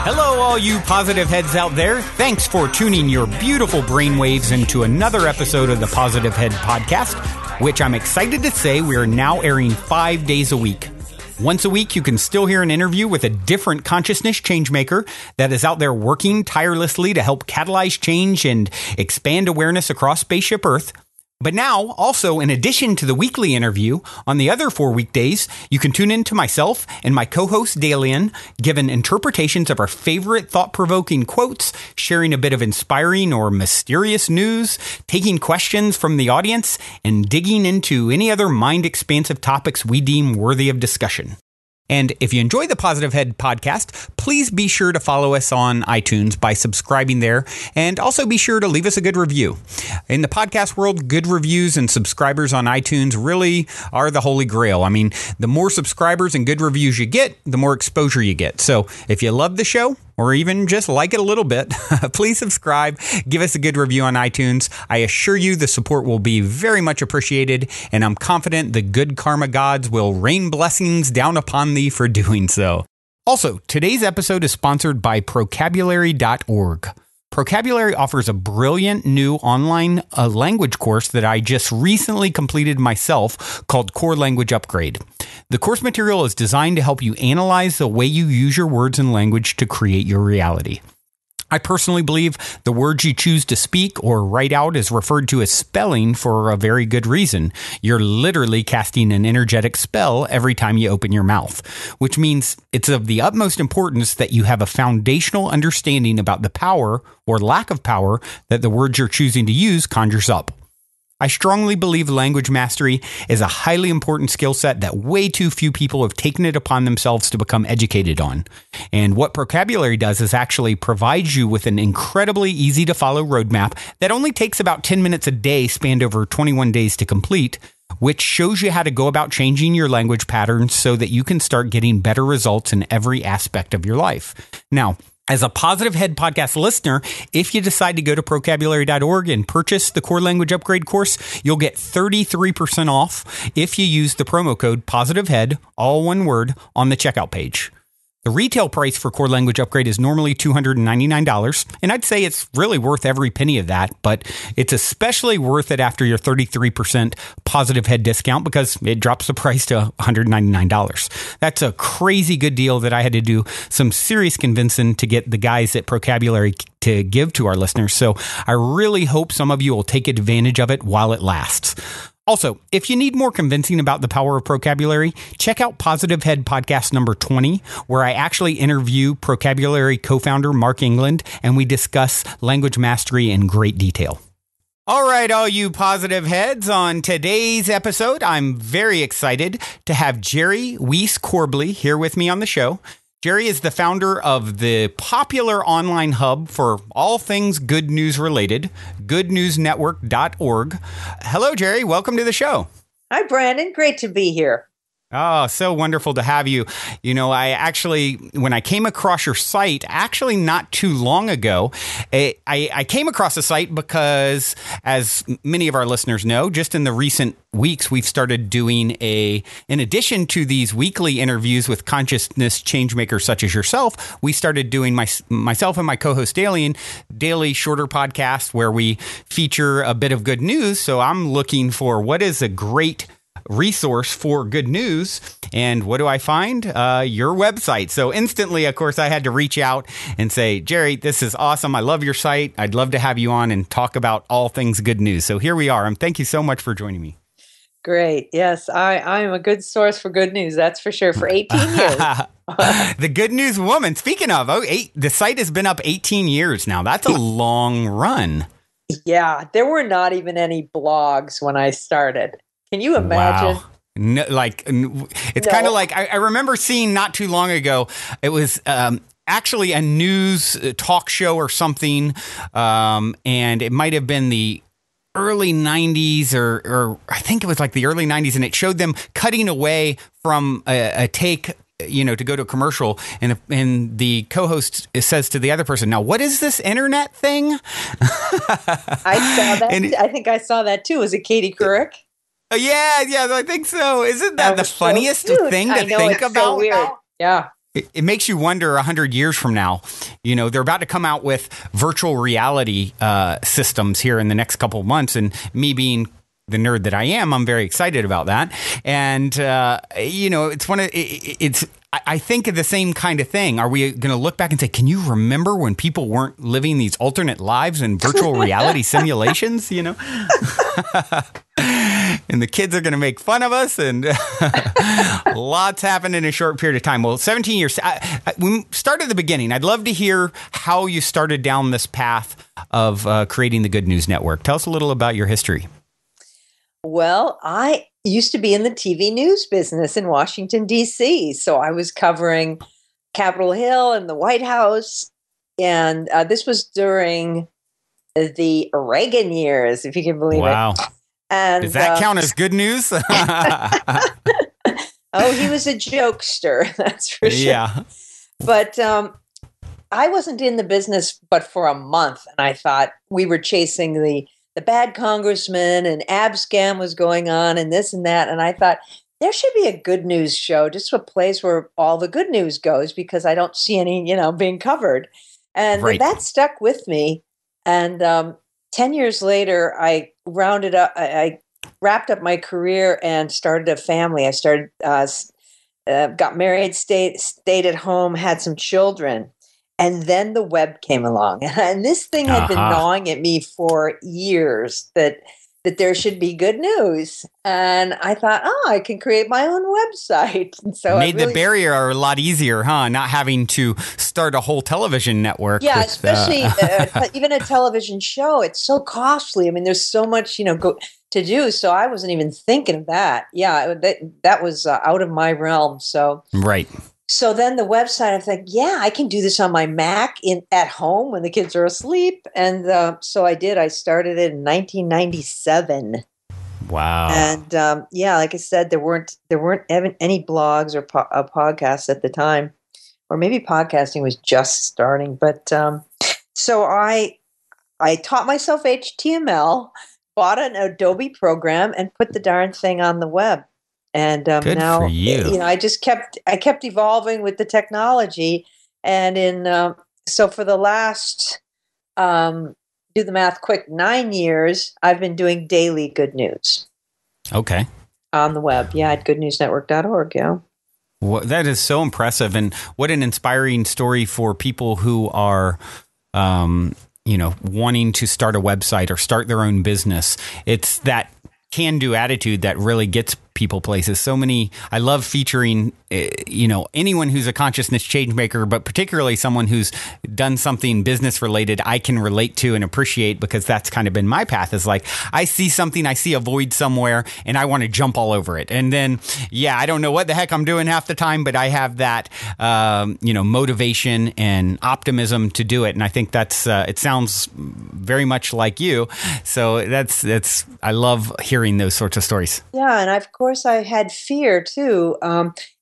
Hello, all you positive heads out there. Thanks for tuning your beautiful brainwaves into another episode of the Positive Head Podcast, which I'm excited to say we are now airing 5 days a week. Once a week, you can still hear an interview with a different consciousness changemaker that is out there working tirelessly to help catalyze change and expand awareness across Spaceship Earth. But now, also, in addition to the weekly interview, on the other 4 weekdays, you can tune in to myself and my co-host Dalian, giving interpretations of our favorite thought-provoking quotes, sharing a bit of inspiring or mysterious news, taking questions from the audience, and digging into any other mind-expansive topics we deem worthy of discussion. And if you enjoy the Positive Head Podcast, please be sure to follow us on iTunes by subscribing there, and also be sure to leave us a good review. In the podcast world, good reviews and subscribers on iTunes really are the holy grail. I mean, the more subscribers and good reviews you get, the more exposure you get. So if you love the show, or even just like it a little bit, please subscribe, give us a good review on iTunes. I assure you the support will be very much appreciated, and I'm confident the good karma gods will rain blessings down upon thee for doing so. Also, today's episode is sponsored by Procabulary.org. Procabulary offers a brilliant new online language course that I just recently completed myself called Core Language Upgrade. The course material is designed to help you analyze the way you use your words and language to create your reality. I personally believe the words you choose to speak or write out is referred to as spelling for a very good reason. You're literally casting an energetic spell every time you open your mouth, which means it's of the utmost importance that you have a foundational understanding about the power or lack of power that the words you're choosing to use conjures up. I strongly believe language mastery is a highly important skill set that way too few people have taken it upon themselves to become educated on. And what Procabulary does is actually provides you with an incredibly easy to follow roadmap that only takes about 10 minutes a day spanned over 21 days to complete, which shows you how to go about changing your language patterns so that you can start getting better results in every aspect of your life. Now, as a Positive Head Podcast listener, if you decide to go to Procabulary.org and purchase the Core Language Upgrade course, you'll get 33% off if you use the promo code POSITIVEHEAD, all one word, on the checkout page. The retail price for Core Language Upgrade is normally $299, and I'd say it's really worth every penny of that, but it's especially worth it after your 33% Positive Head discount because it drops the price to $199. That's a crazy good deal that I had to do some serious convincing to get the guys at Procabulary to give to our listeners, so I really hope some of you will take advantage of it while it lasts. Also, if you need more convincing about the power of Procabulary, check out Positive Head Podcast number 20, where I actually interview Procabulary co-founder Mark England, and we discuss language mastery in great detail. All right, all you positive heads, on today's episode, I'm very excited to have Geri Weis-Corbley here with me on the show. Geri is the founder of the popular online hub for all things good news related, goodnewsnetwork.org. Hello, Geri. Welcome to the show. Hi, Brandon. Great to be here. Oh, so wonderful to have you. You know, when I came across your site, actually not too long ago, I came across the site because, as many of our listeners know, just in the recent weeks, we've started doing in addition to these weekly interviews with consciousness changemakers such as yourself, we started doing myself and my co-host Dalian daily shorter podcast where we feature a bit of good news. So I'm looking for what is a great resource for good news. And what do I find? Your website. So instantly, of course, I had to reach out and say, Geri, this is awesome. I love your site. I'd love to have you on and talk about all things good news. So here we are. And thank you so much for joining me. Great. Yes, I am a good source for good news. That's for sure. For 18 years. The good news woman. Speaking of, the site has been up 18 years now. That's a long run. Yeah, there were not even any blogs when I started. Can you imagine? Wow. No, it's kind of like I remember seeing not too long ago. It was actually a news talk show or something, and it might have been the early 90s or I think it was like the early 90s, and it showed them cutting away from a take, to go to a commercial, and the co-host says to the other person, now, what is this internet thing? I saw that. I think I saw that too. Was it Katie Couric? Yeah, I think so. Isn't that the funniest thing to think about? So weird. Yeah. it makes you wonder 100 years from now, they're about to come out with virtual reality systems here in the next couple of months. And me being the nerd that I am, I'm very excited about that. And, I think of the same kind of thing. Are we going to look back and say, can you remember when people weren't living these alternate lives in virtual reality simulations, And the kids are going to make fun of us, and lots happened in a short period of time. Well, 17 years. We start at the beginning. I'd love to hear how you started down this path of creating the Good News Network. Tell us a little about your history. Well, I used to be in the TV news business in Washington, D.C. So I was covering Capitol Hill and the White House. And this was during the Reagan years, if you can believe it. Wow. And, does that count as good news? Oh, he was a jokester, that's for sure. Yeah. But I wasn't in the business but for a month. And I thought we were chasing the bad congressman, and Abscam was going on, and this and that. And I thought there should be a good news show, just a place where all the good news goes, because I don't see any, being covered. And right. That stuck with me. And 10 years later, I wrapped up my career and started a family. I started, got married, stayed at home, had some children. And then the web came along, and this thing had been gnawing at me for years that there should be good news. And I thought, I can create my own website. And so made the barrier a lot easier, huh? Not having to start a whole television network. Yeah, especially even a television show. It's so costly. I mean, there's so much, to do. So I wasn't even thinking of that. Yeah, that was out of my realm. So right. So then the website, I think, I can do this on my Mac at home when the kids are asleep. And so I did. I started it in 1997. Wow. And like I said, there weren't any blogs or podcasts at the time, or maybe podcasting was just starting. But so I taught myself HTML, bought an Adobe program, and put the darn thing on the web. And good now, for you. I kept evolving with the technology, and so for the last, do the math quick, 9 years, I've been doing daily good news. Okay. On the web, at goodnewsnetwork.org. Yeah. Well, that is so impressive, and what an inspiring story for people who are, wanting to start a website or start their own business. It's that can-do attitude that really gets people places. So many, I love featuring, anyone who's a consciousness change maker, but particularly someone who's done something business related I can relate to and appreciate, because that's kind of been my path, is like, I see something, I see a void somewhere, and I want to jump all over it. And then, I don't know what the heck I'm doing half the time, but I have that, motivation and optimism to do it. And I think that's, it sounds very much like you. So that's, I love hearing those sorts of stories. Yeah. And of course I had fear too.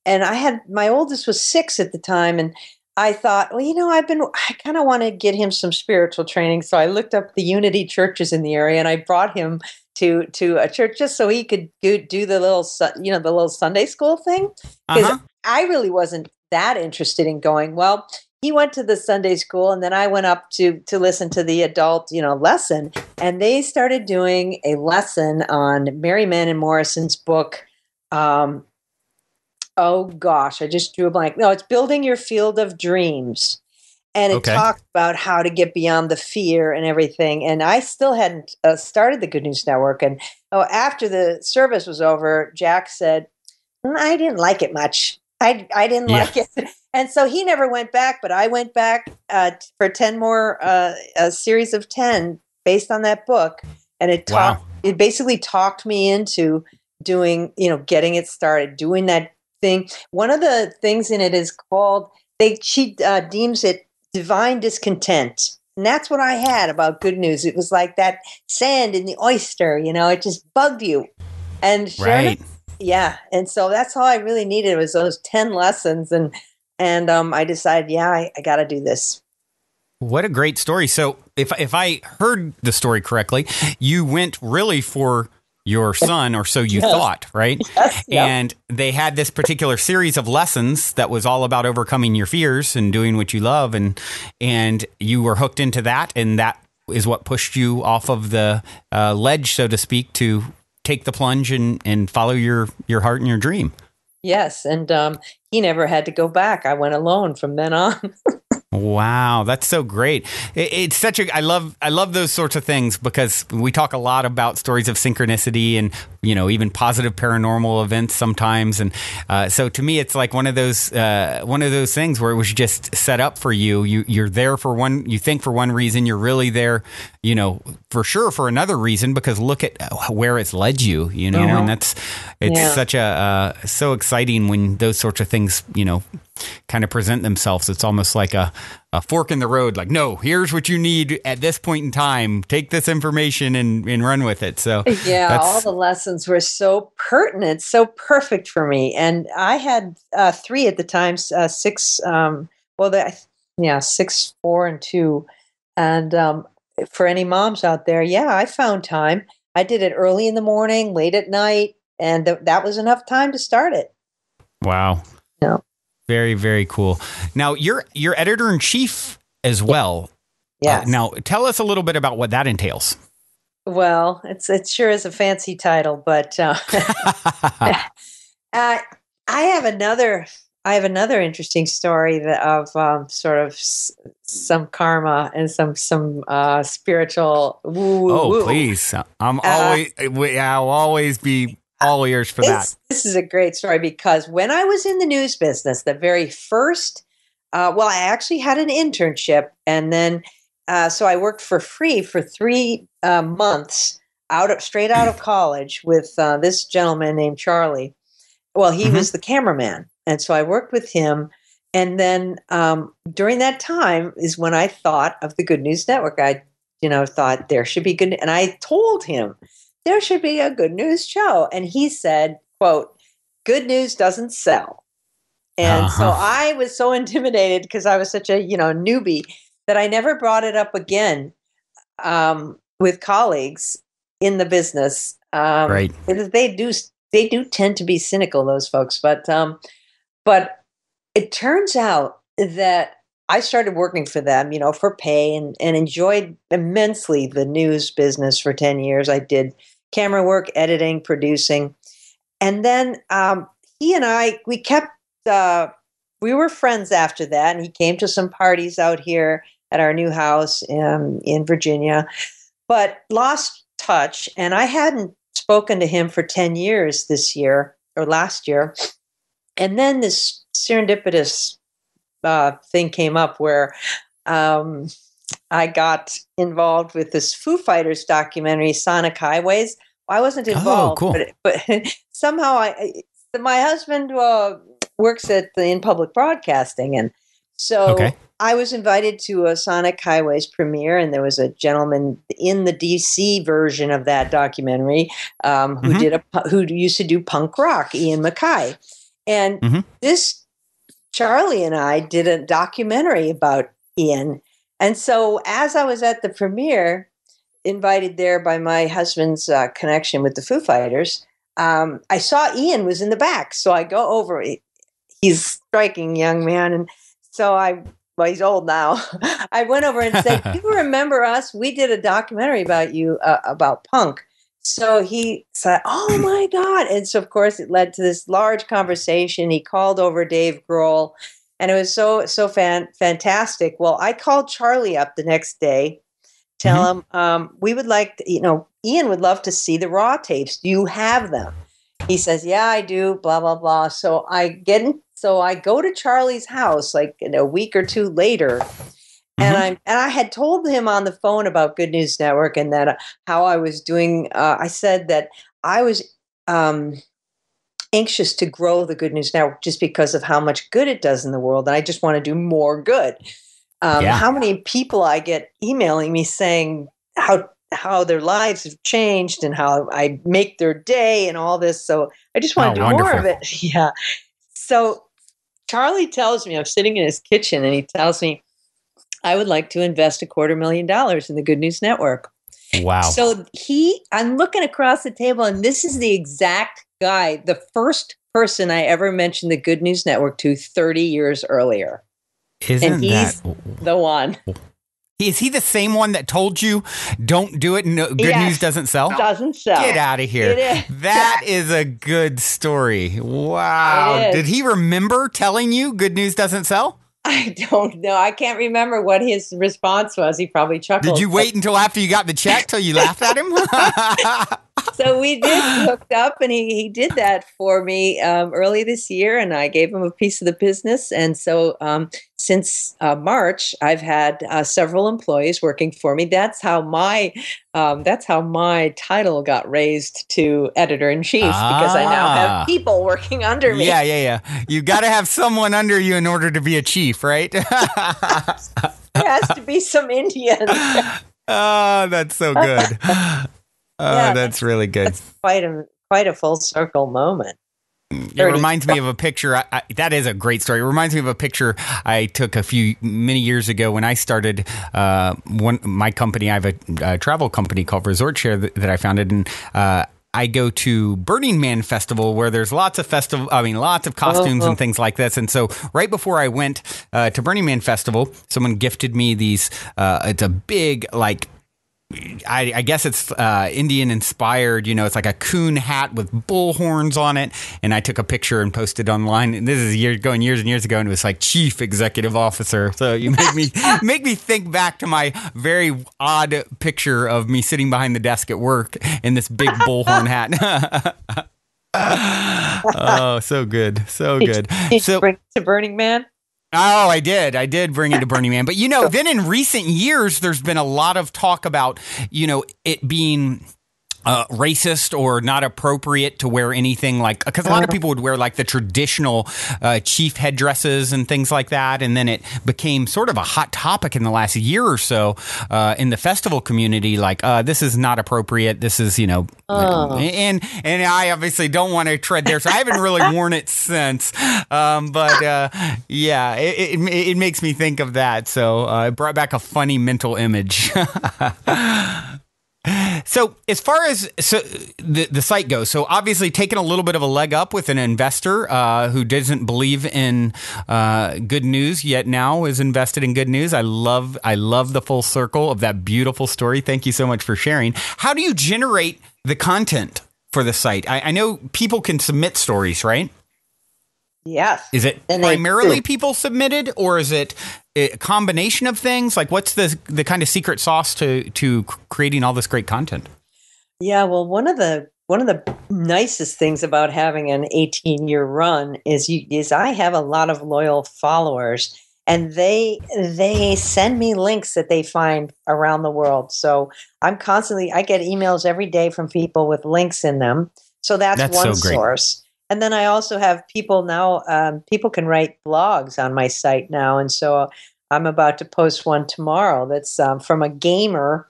And my oldest was 6 at the time. And I thought, I kind of want to get him some spiritual training. So I looked up the Unity churches in the area, and I brought him to a church just so he could do the little Sunday school thing. Because I really wasn't that interested in going. Well, he went to the Sunday school, and then I went up to listen to the adult, lesson. And they started doing a lesson on Mary Mann Morrison's book. Oh gosh, I just drew a blank. No, it's Building Your Field of Dreams. And it talked about how to get beyond the fear and everything. And I still hadn't started the Good News Network. And after the service was over, Jack said, I didn't like it much. I didn't like it. And so he never went back, but I went back for 10 more, a series of 10 based on that book. And it basically talked me into doing, getting it started, doing that thing. One of the things in it is called, she deems it divine discontent. And that's what I had about good news. It was like that sand in the oyster, it just bugged you. And sure enough, and so that's all I really needed was those 10 lessons. And I decided, I got to do this. What a great story. So if I heard the story correctly, you went really for your son, or so you thought, right? Yes, yep. And they had this particular series of lessons that was all about overcoming your fears and doing what you love, and you were hooked into that, and that is what pushed you off of the ledge, so to speak, to take the plunge and follow your heart and your dream. Yes, and he never had to go back. I went alone from then on. Wow, that's so great. It's such a I love those sorts of things, because we talk a lot about stories of synchronicity and, you know, even positive paranormal events sometimes, and so to me it's like one of those things where it was just set up for you. You're there for one, you think for one reason, you're really there, you know, for sure for another reason, because look at where it's led you, you know, and it's such a so exciting when those sorts of things, you know, kind of present themselves. It's almost like a fork in the road, like, no, here's what you need at this point in time. Take this information and run with it. So yeah, all the lessons were so pertinent, so perfect for me. And I had 3 at the time, 6, 6, 4, and 2. And for any moms out there, I found time. I did it early in the morning, late at night, and that was enough time to start it. Wow. Yeah. Very, very cool. Now, you're editor-in-chief as well. Yes. Now, tell us a little bit about what that entails. Well, it sure is a fancy title, but I have another interesting story of sort of some karma and some spiritual woo. Oh, please! I'll always be all ears for that. This is a great story, because when I was in the news business, the very first, I actually had an internship, and then so I worked for free for 3 months straight out of college with this gentleman named Charlie. Well, he was the cameraman, and so I worked with him. And then during that time is when I thought of the Good News Network. I, thought there should be good, and I told him there should be a good news show. And he said, quote, "Good news doesn't sell." And so I was so intimidated, because I was such a, newbie, that I never brought it up again with colleagues in the business. Right. They do tend to be cynical, those folks. But it turns out that I started working for them, for pay, and enjoyed immensely the news business for 10 years. I did camera work, editing, producing. And then he and I, we were friends after that. And he came to some parties out here at our new house in Virginia, but lost touch. And I hadn't spoken to him for 10 years this year or last year. And then this serendipitous thing came up where I got involved with this Foo Fighters documentary, Sonic Highways. I wasn't involved, cool. but somehow my husband works in public broadcasting, and so I was invited to a Sonic Highways premiere, and there was a gentleman in the DC version of that documentary who used to do punk rock, Ian MacKay, and this Charlie and I did a documentary about Ian. And so as I was at the premiere, invited there by my husband's connection with the Foo Fighters, I saw Ian was in the back. So I go over. He's a striking young man. And so he's old now. I went over and said, "Do you remember us? We did a documentary about you, about punk." So he said, "Oh my God." And so, of course, it led to this large conversation. He called over Dave Grohl, and it was so fantastic. Well, I called Charlie up the next day, tell him we would like to, Ian would love to see the raw tapes. Do you have them? He says, "Yeah, I do, blah, blah, blah." So I go to Charlie's house like a week or two later. And I had told him on the phone about Good News Network, and that how I was doing. I said that I was anxious to grow the Good News Network just because of how much good it does in the world, and I just want to do more good. How many people I get emailing me saying how their lives have changed and how I make their day and all this. So I just want to do more of it. Yeah. So Charlie tells me, I'm sitting in his kitchen, and he tells me, "I would like to invest $250,000 in the Good News Network." Wow. So I'm looking across the table, and this is the exact guy, the first person I ever mentioned the Good News Network to 30 years earlier. Isn't and he's the one. Is he the same one that told you don't do it? No, Good News doesn't sell? Doesn't sell. Get out of here. That is a good story. Wow. Did he remember telling you Good News doesn't sell? I don't know. I can't remember what his response was. He probably chuckled. Did you wait until after you got the check till you laughed at him? So we did hooked up, and he did that for me early this year, and I gave him a piece of the business. And so since March, I've had several employees working for me. That's how my title got raised to editor-in-chief, because I now have people working under me. Yeah. You got to have someone under you in order to be a chief, right? There has to be some Indians. Oh, that's so good. That's really good. That's quite a full circle moment. It reminds me of a picture. That is a great story. It reminds me of a picture I took many years ago when I started my company. I have a travel company called Resort Share that I founded, and I go to Burning Man Festival, where there's lots of costumes and things like this. And so right before I went to Burning Man Festival, someone gifted me these. It's a big, I guess it's Indian inspired, it's like a coon hat with bull horns on it. And I took a picture and posted online. And this is years and years ago. And it was like Chief Executive Officer. So you make me think back to my very odd picture of me sitting behind the desk at work in this big bullhorn hat. Oh, so good. So good. Did you bring it to Burning Man? Oh, I did. I did bring it to Burning Man. But, then in recent years, there's been a lot of talk about, it being racist or not appropriate to wear anything because a lot of people would wear the traditional chief headdresses and things like that. And then it became sort of a hot topic in the last year or so in the festival community. This is not appropriate. This is, and I obviously don't want to tread there. So I haven't really worn it since. It makes me think of that. So it brought back a funny mental image. So as far as the site goes, so obviously taking a little bit of a leg up with an investor who doesn't believe in Good News yet now is invested in Good News. I love the full circle of that beautiful story. Thank you so much for sharing. How do you generate the content for the site? I know people can submit stories, right? Yes. Is it primarily people submitted, or is it a combination of things? What's the kind of secret sauce to creating all this great content? Yeah, well, one of the nicest things about having an 18-year run is I have a lot of loyal followers, and they send me links that they find around the world. So I get emails every day from people with links in them. So that's one source. And then I also have people now, people can write blogs on my site now. And so I'm about to post one tomorrow that's from a gamer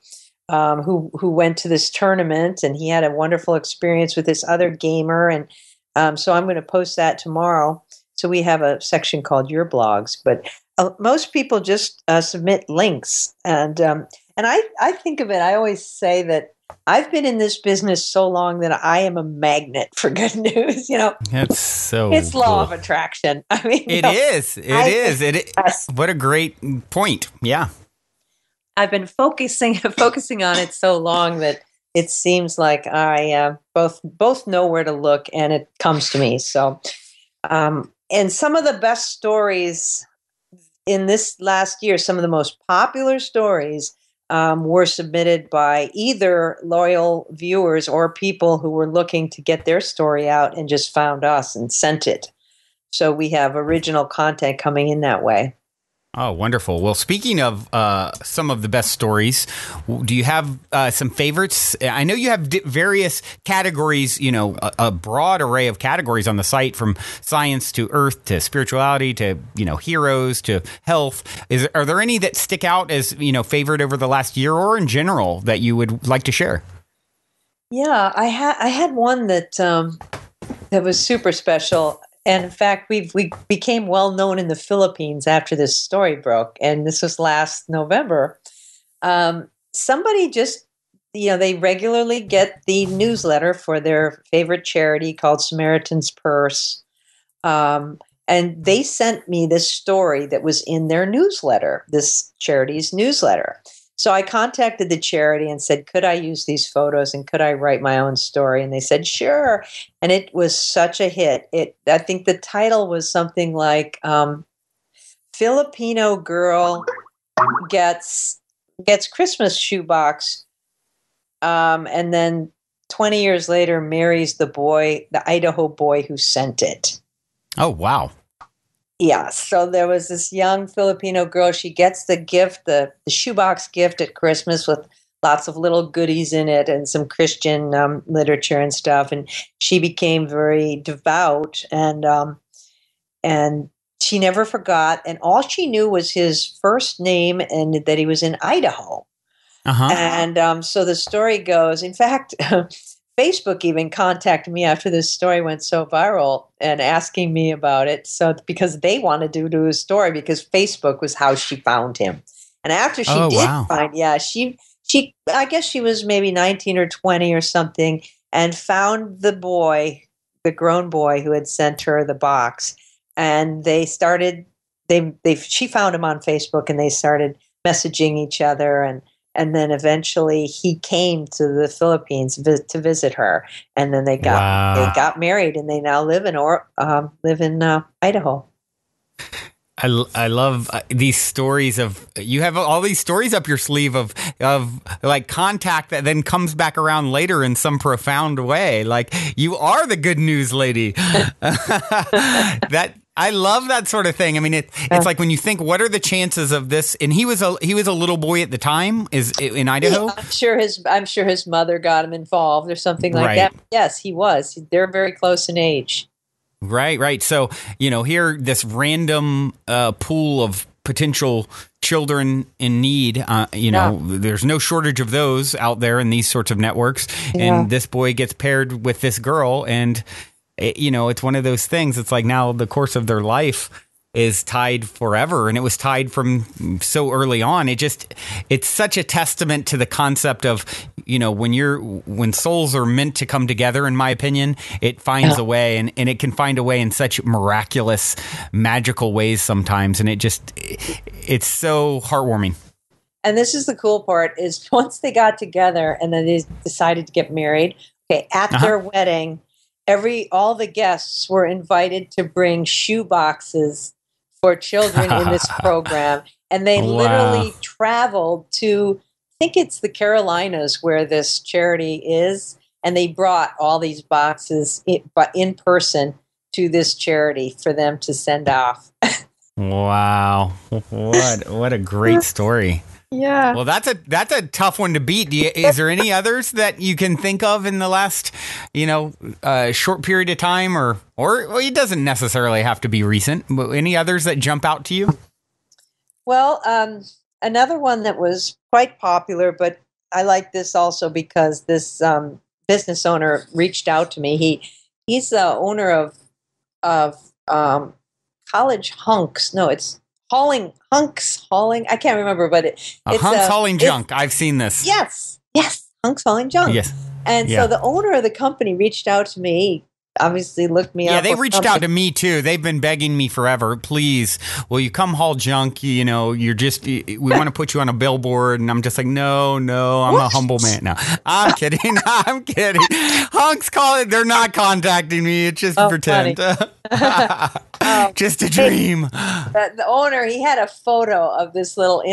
who went to this tournament, and he had a wonderful experience with this other gamer. And so I'm going to post that tomorrow. So we have a section called Your Blogs. But most people just submit links. And I think of it, I always say that I've been in this business so long that I am a magnet for good news. That's so. It's law of attraction. I mean, it is. What a great point. Yeah, I've been focusing on it so long that it seems like I both know where to look, and it comes to me. So, and some of the best stories in this last year, some of the most popular stories. Were submitted by either loyal viewers or people who were looking to get their story out and just found us and sent it. So we have original content coming in that way. Oh, wonderful. Well, speaking of some of the best stories, do you have some favorites? I know you have various categories, a broad array of categories on the site, from science to earth to spirituality to, heroes to health. Are there any that stick out as, favorite over the last year or in general that you would like to share? Yeah, I had one that was super special. And in fact, we became well known in the Philippines after this story broke, and this was last November. Somebody just they regularly get the newsletter for their favorite charity called Samaritan's Purse. And they sent me this story that was in their newsletter, this charity's newsletter. So I contacted the charity and said, could I use these photos and could I write my own story? And they said, sure. And it was such a hit. I think the title was something like Filipino Girl Gets Christmas Shoebox, and then 20 years later marries the Idaho boy who sent it. Oh, wow. Yeah, so there was this young Filipino girl. She gets the gift, the shoebox gift at Christmas with lots of little goodies in it and some Christian literature and stuff. And she became very devout, and she never forgot. And all she knew was his first name and that he was in Idaho. Uh-huh. And so the story goes, in fact, Facebook even contacted me after this story went so viral and asking me about it. So because they wanted to do a story because Facebook was how she found him. And after she she I guess she was maybe 19 or 20 or something, and found the grown boy who had sent her the box. And they started, she found him on Facebook and they started messaging each other, and then eventually he came to the Philippines to visit her, and then they got married, and they now live in Idaho. I love these stories of, you have all these stories up your sleeve of like contact that then comes back around later in some profound way. Like, you are the good news lady. I love that sort of thing. I mean, it's like when you think, what are the chances of this? And he was a little boy at the time, is in Idaho. Yeah, I'm sure his mother got him involved or something like that. Yes, he was. They're very close in age. Right. So, here, this random pool of potential children in need, there's no shortage of those out there in these sorts of networks. Yeah. And this boy gets paired with this girl, and it's one of those things. It's like now the course of their life is tied forever, and it was tied from so early on. It's such a testament to the concept of, when souls are meant to come together, in my opinion, it finds a way, and it can find a way in such miraculous, magical ways sometimes. And it's so heartwarming. And this is the cool part, is once they got together and then they decided to get married, at their wedding, all the guests were invited to bring shoe boxes for children in this program. And they literally traveled to, I think it's the Carolinas where this charity is. And they brought all these boxes in person to this charity for them to send off. Wow. What a great story. Yeah. Well, that's a tough one to beat. Is there any others that you can think of in the last, short period of time, or it doesn't necessarily have to be recent, but any others that jump out to you? Well, another one that was quite popular, but I like this also because this business owner reached out to me. He's the owner of College Hunks. No, it's Hunks Hauling. I can't remember, but it's Hunks Hauling Junk. I've seen this. Yes, Hunks Hauling Junk. Yes, and so the owner of the company reached out to me. Obviously looked me up. Yeah, they reached out to me too. They've been begging me forever. Please, will you come haul junk? We want to put you on a billboard. And I'm just like, no, I'm a humble man. No, I'm kidding. Hunks they're not contacting me. It's just pretend. Just a dream. The owner, he had a photo of this little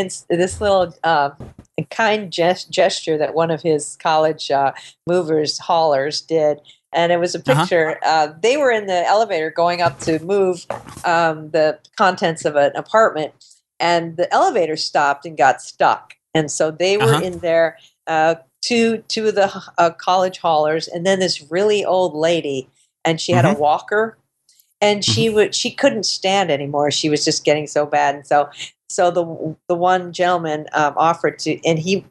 kind gesture that one of his college haulers did. And it was a picture. They were in the elevator going up to move the contents of an apartment, and the elevator stopped and got stuck. And so they were in there, two of the college haulers, and then this really old lady, and she had a walker, and she couldn't stand anymore. She was just getting so bad, and so the one gentleman offered to, and he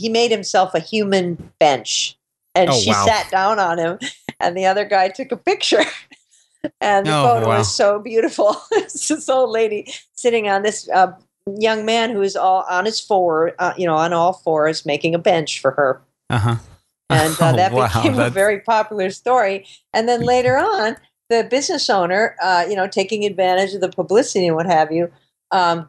made himself a human bench. And she sat down on him, and the other guy took a picture. And the photo was so beautiful. It's this old lady sitting on this young man who is all on his on all fours, making a bench for her. Uh-huh. And that became a very popular story. And then later on, the business owner, taking advantage of the publicity and what have you,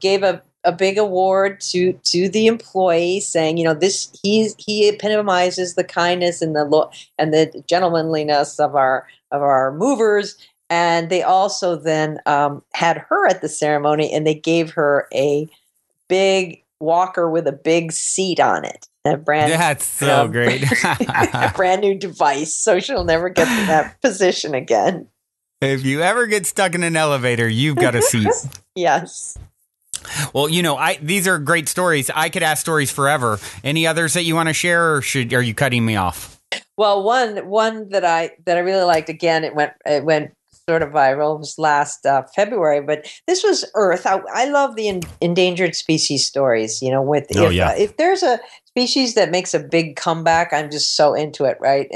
gave a big award to the employee, saying, he epitomizes the kindness and the gentlemanliness of our movers. And they also then had her at the ceremony, and they gave her a big walker with a big seat on it. That's so great. A brand new device, so she'll never get to that position again. If you ever get stuck in an elevator, you've got a seat. Yes. Well, these are great stories. I could ask stories forever. Any others that you want to share, or are you cutting me off? Well, one that I really liked. Again, it went sort of viral. It was last February, but this was Earth. I love the endangered species stories. If there's a species that makes a big comeback, I'm just so into it, right?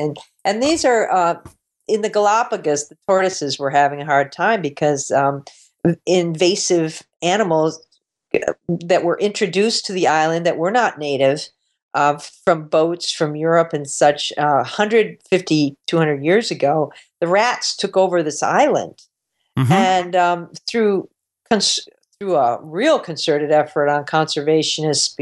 And these are in the Galapagos. The tortoises were having a hard time because invasive animals that were introduced to the island that were not native from boats from Europe and such 150, 200 years ago, the rats took over this island. Mm-hmm. And through a real concerted effort on conservationists'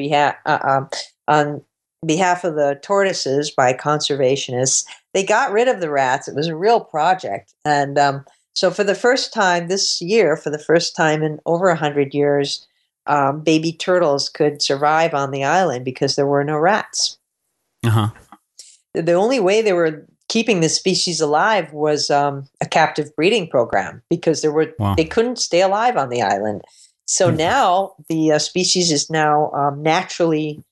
on behalf of the tortoises by conservationists, they got rid of the rats. It was a real project. And so for the first time this year, for the first time in over 100 years, baby turtles could survive on the island because there were no rats. Uh-huh. The only way they were keeping the species alive was a captive breeding program, because they couldn't stay alive on the island. So now the species is now naturally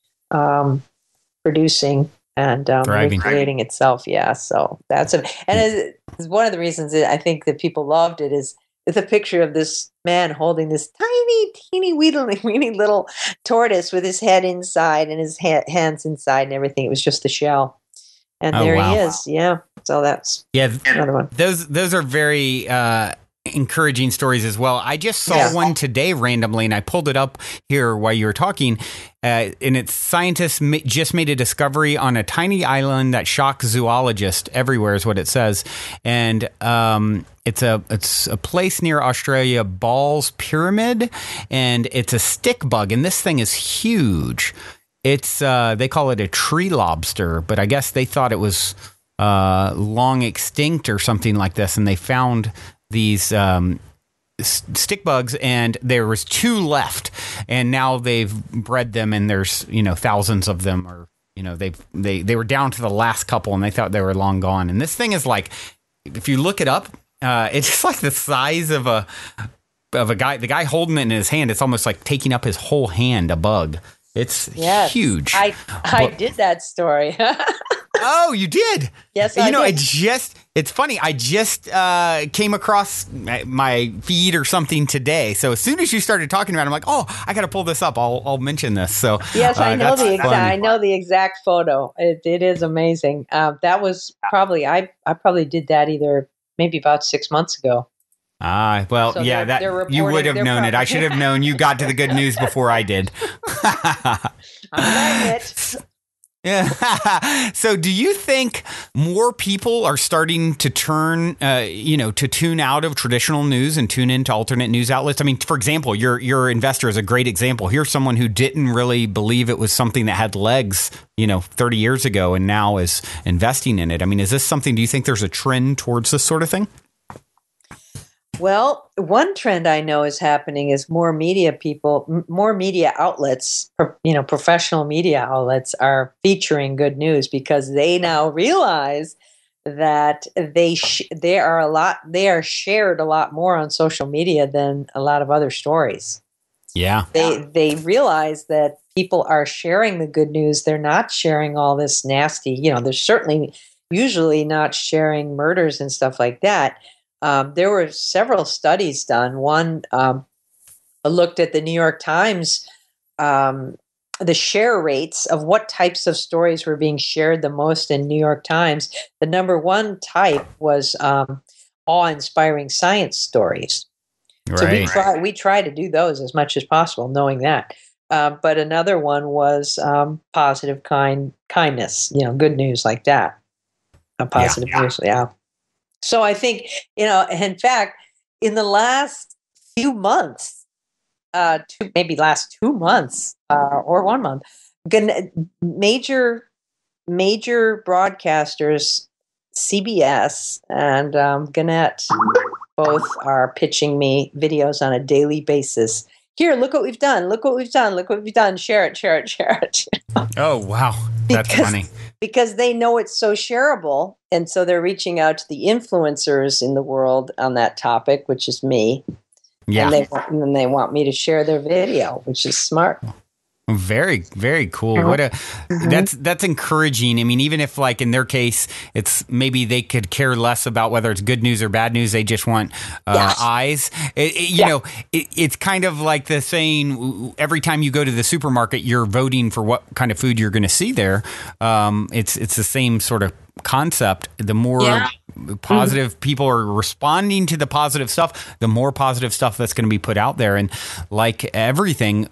producing and recreating itself. Yeah, so that's and it's one of the reasons that I think that people loved it is it's a picture of this man holding this tiny, teeny, weeny little tortoise with his head inside and his hands inside and everything. It was just the shell. And he is. Yeah. So that's another one. Those are very encouraging stories as well. I just saw one today randomly, and I pulled it up here while you were talking. And it's scientists just made a discovery on a tiny island that shocks zoologists everywhere, is what it says. And it's a place near Australia, Ball's Pyramid, and it's a stick bug, and this thing is huge. It's they call it a tree lobster, but I guess they thought it was long extinct or something like this, and they found these stick bugs, and there was 2 left, and now they've bred them, and there's thousands of them, or they were down to the last couple, and they thought they were long gone. And this thing is like, if you look it up, it's just like the size of a guy. The guy holding it in his hand, it's almost like taking up his whole hand. A bug. It's huge. I did that story. Oh, you did? Yes, I did. It's funny. I just came across my feed or something today. So as soon as you started talking about it, I'm like, oh, I got to pull this up. I'll mention this. So yes, I know I know the exact photo. It is amazing. That was probably, I probably did that maybe about 6 months ago. Well, so that you would have known it. I should have known you got to the good news before I did. I like it. Yeah. So do you think more people are starting to turn, to tune out of traditional news and tune into alternate news outlets? I mean, for example, your investor is a great example. Here's someone who didn't really believe it was something that had legs, 30 years ago, and now is investing in it. I mean, is this something, do you think there's a trend towards this sort of thing? Well, one trend I know is happening is more media outlets, professional media outlets are featuring good news because they now realize that they are shared a lot more on social media than a lot of other stories. Yeah. They realize that people are sharing the good news. They're not sharing all this nasty, they're certainly usually not sharing murders and stuff like that. There were several studies done. One looked at the New York Times, the share rates of what types of stories were being shared the most in New York Times. The number one type was awe-inspiring science stories. Right. So we try to do those as much as possible, knowing that. But another one was positive kindness, good news like that. Positive news, yeah. So I think, in fact, in the last few months, maybe last 2 months or 1 month, major broadcasters, CBS and Gannett, both are pitching me videos on a daily basis. Here, look what we've done. Look what we've done. Look what we've done. Share it, share it, share it. Oh, wow. That's funny. Because they know it's so shareable. And so they're reaching out to the influencers in the world on that topic, which is me. Yeah. And then they want me to share their video, which is smart. Very, very cool. That's encouraging. I mean, even if like in their case, it's maybe they could care less about whether it's good news or bad news. They just want eyes. It's kind of like the saying, every time you go to the supermarket, you're voting for what kind of food you're going to see there. It's the same sort of concept. The more positive people are responding to the positive stuff, the more positive stuff that's going to be put out there. And like everything,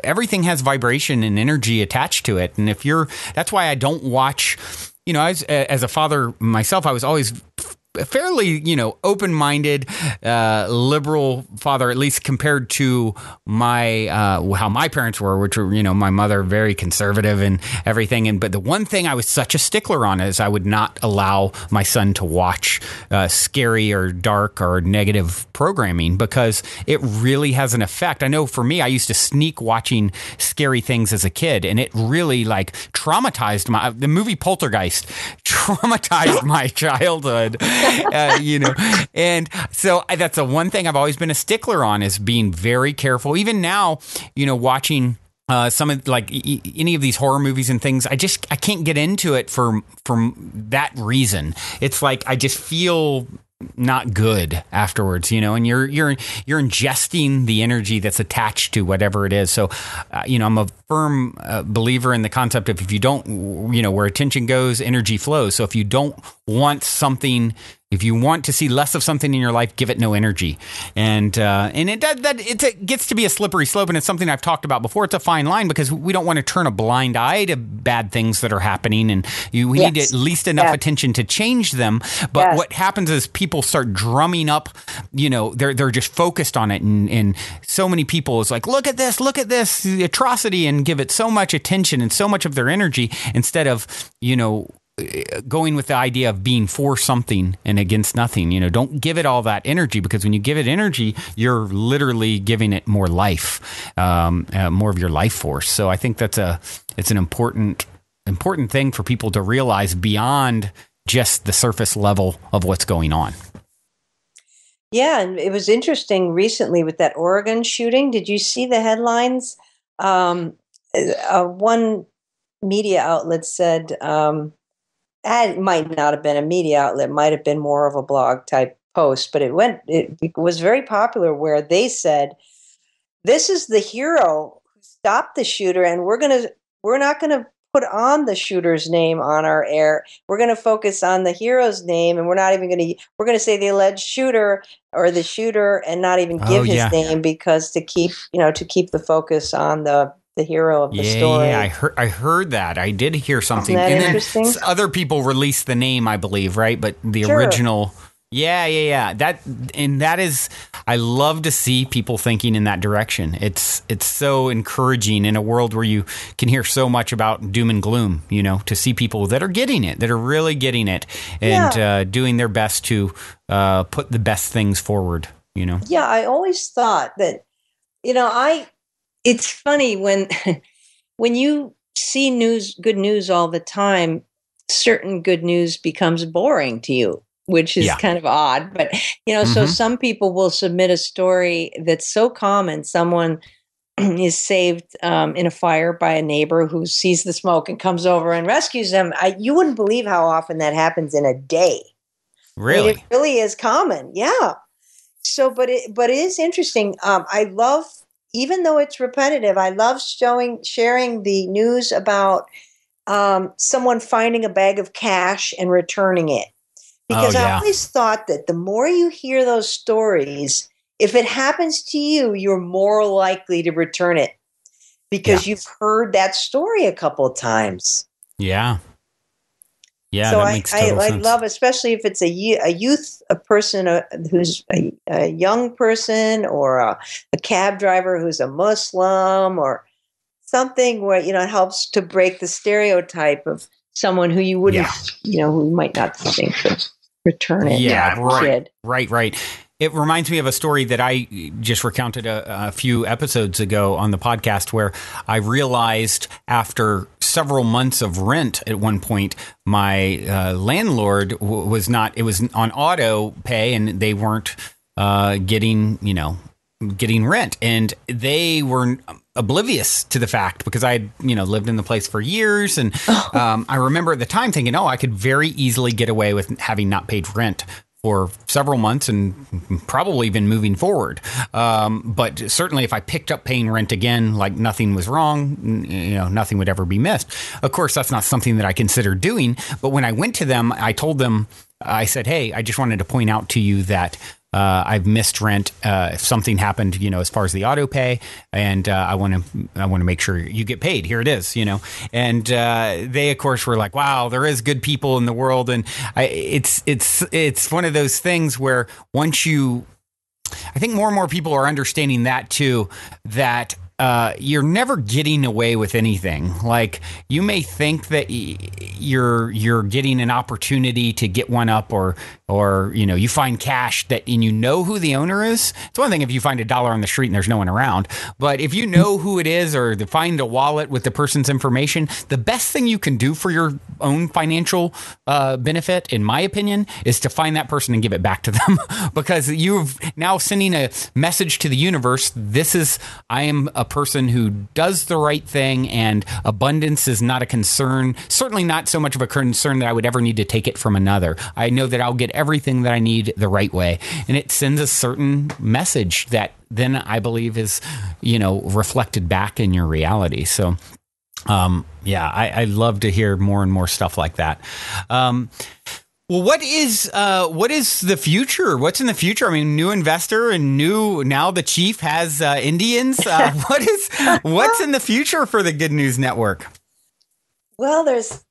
everything has vibration and energy attached to it. And that's why I don't watch, as a father myself, I was always fairly, open-minded, liberal father, at least compared to my how my parents were, which were, my mother very conservative and everything. But the one thing I was such a stickler on is I would not allow my son to watch scary or dark or negative programming, because it really has an effect. I know for me, I used to sneak watching scary things as a kid, and it really traumatized the movie Poltergeist traumatized my childhood. And so that's the one thing I've always been a stickler on, is being very careful. Even now, watching some of any of these horror movies and things, I can't get into it from that reason. It's like I just feel not good afterwards, and you're ingesting the energy that's attached to whatever it is. So, I'm a firm believer in the concept of, if you don't, where attention goes, energy flows. So if you don't want something, if you want to see less of something in your life, give it no energy. And it gets to be a slippery slope, and it's something I've talked about before. It's a fine line, because we don't want to turn a blind eye to bad things that are happening, and we need at least enough attention to change them. But what happens is people start drumming up, they're just focused on it, and so many people is like, look at this, the atrocity, and give it so much attention and so much of their energy, instead of, going with the idea of being for something and against nothing. Don't give it all that energy, because when you give it energy, you're literally giving it more life, more of your life force. So I think it's an important thing for people to realize beyond just the surface level of what's going on. Yeah, and it was interesting recently with that Oregon shooting. Did you see the headlines? One media outlet said, it might not have been a media outlet, it might have been more of a blog type post, but it was very popular, where they said, this is the hero who stopped the shooter, and we're not gonna put on the shooter's name on our air. We're gonna focus on the hero's name, and we're gonna say the alleged shooter or the shooter, and not even give his name, because to keep the focus on the hero of the story. Yeah, I heard that. I did hear something. Isn't that and interesting? Then other people released the name, I believe, right? But the original. Yeah. That is, I love to see people thinking in that direction. It's so encouraging in a world where you can hear so much about doom and gloom, to see people that are getting it, that are really getting it, and doing their best to put the best things forward, Yeah, I always thought that, it's funny when you see good news all the time, certain good news becomes boring to you, which is kind of odd. But, so some people will submit a story that's so common. Someone is saved in a fire by a neighbor who sees the smoke and comes over and rescues them. You wouldn't believe how often that happens in a day. Really? I mean, it really is common. Yeah. So, but it is interesting. I love, even though it's repetitive, I love sharing the news about someone finding a bag of cash and returning it. Because I always thought that the more you hear those stories, if it happens to you, you're more likely to return it. because you've heard that story a couple of times. Yeah. Yeah, so that makes total sense. I love, especially if it's a person who's a young person, or a cab driver who's a Muslim, or something where, it helps to break the stereotype of someone who you wouldn't, who might not think to return it. Yeah, right. It reminds me of a story that I just recounted a few episodes ago on the podcast, where I realized after several months of rent at one point, my landlord was on auto pay, and they weren't getting rent, and they were oblivious to the fact, because I had, lived in the place for years. And I remember at the time thinking, I could very easily get away with having not paid rent for several months, and probably even moving forward. But certainly if I picked up paying rent again, like nothing was wrong, nothing would ever be missed. Of course, that's not something that I consider doing. But when I went to them, I told them, I said, hey, I just wanted to point out to you that I've missed rent. If something happened, as far as the auto pay, and I want to make sure you get paid. Here it is, And they, of course, were like, "Wow, there is good people in the world." And it's one of those things where I think more and more people are understanding that too. That you're never getting away with anything. Like, you may think that you're getting an opportunity to get one up, or you find cash and who the owner is. It's one thing if you find $1 on the street and there's no one around, but if you know who it is, or to find a wallet with the person's information, the best thing you can do for your own financial benefit, in my opinion, is to find that person and give it back to them, because you've now sending a message to the universe. I am a person who does the right thing, and abundance is not a concern. Certainly not so much of a concern that I would ever need to take it from another. I know that I'll get everything that I need the right way, and it sends a certain message that then I believe is, reflected back in your reality. So, I love to hear more and more stuff like that. Well, what is the future? What's in the future? I mean, new investor and now the chief has Indians. What's in the future for the Good News Network? Well, there's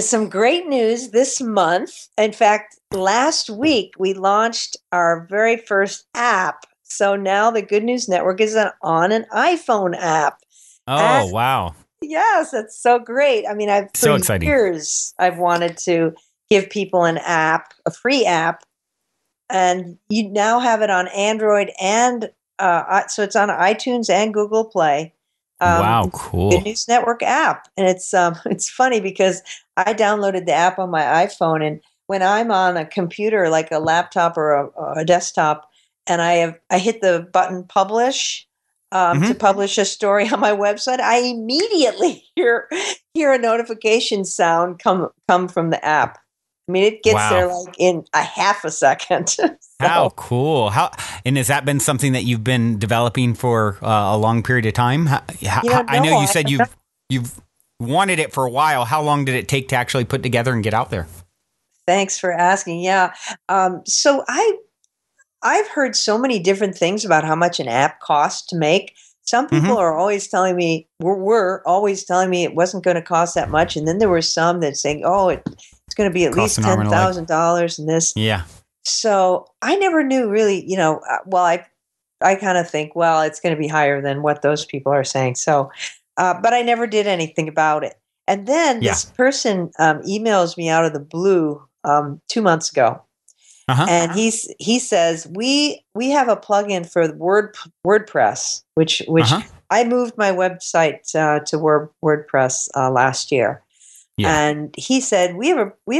some great news this month. In fact, last week we launched our very first app. So now the Good News Network is on an iPhone app. Oh, wow. Yes, that's so great. I mean, for years I've wanted to give people an app, a free app, and you now have it on Android, and so it's on iTunes and Google Play. Wow, cool! Good News Network app, and it's funny because I downloaded the app on my iPhone, and when I'm on a computer like a laptop or a desktop, and I hit the button publish to publish a story on my website, I immediately hear a notification sound come from the app. I mean, it gets there like in a half a second. So. How cool! And has that been something that you've been developing for a long period of time? I know you said you've wanted it for a while. How long did it take to actually put together and get out there? Thanks for asking. Yeah, so I've heard so many different things about how much an app costs to make. Some people are always telling me were always telling me it wasn't going to cost that much, and then there were some that saying, "Oh, it's going to be at least $10,000 in this." Yeah. So I never knew really, I kind of think, well, it's going to be higher than what those people are saying. So, but I never did anything about it. And then this person emails me out of the blue 2 months ago. And he says, we have a plugin for WordPress, which I moved my website to WordPress last year. Yeah. And he said, we have